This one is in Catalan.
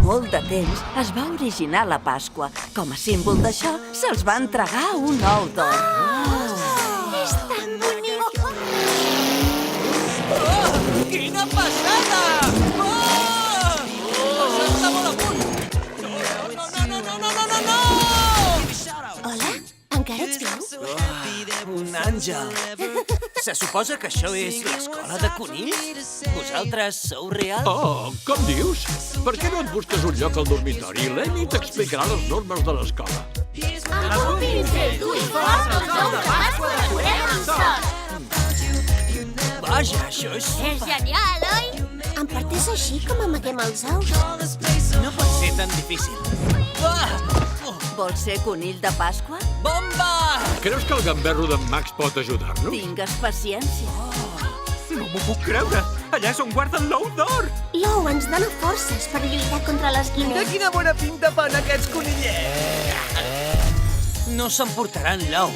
molt de temps es va originar la Pasqua. Com a símbol d'això, se'ls va entregar un ou d'or. És tan bonic! Quina passada! Això està molt a punt! No! Hola, encara ets viu? Un àngel! Se suposa que això és l'escola de conills? Vosaltres sou reals? Oh, com dius? Per què no et busques un lloc al dormitori? L'Emi t'explicarà les normes de l'escola. Amb un pincel dur i fort, els ous de Pasqua decorem amb sort. Vaja, això és... És genial, oi? Em parteix així com amaguem els ous. No pot ser tan difícil. Vols ser conill de Pasqua? Bomba! Creus que el gamberro d'en Max pot ajudar-nos? Tingues paciència. No m'ho puc creure! Allà és on guarden l'ou d'or! L'ou ens dona forces per lluitar contra les guineus. Quina bona pinta fan aquests conillets! No s'emportaran l'ou.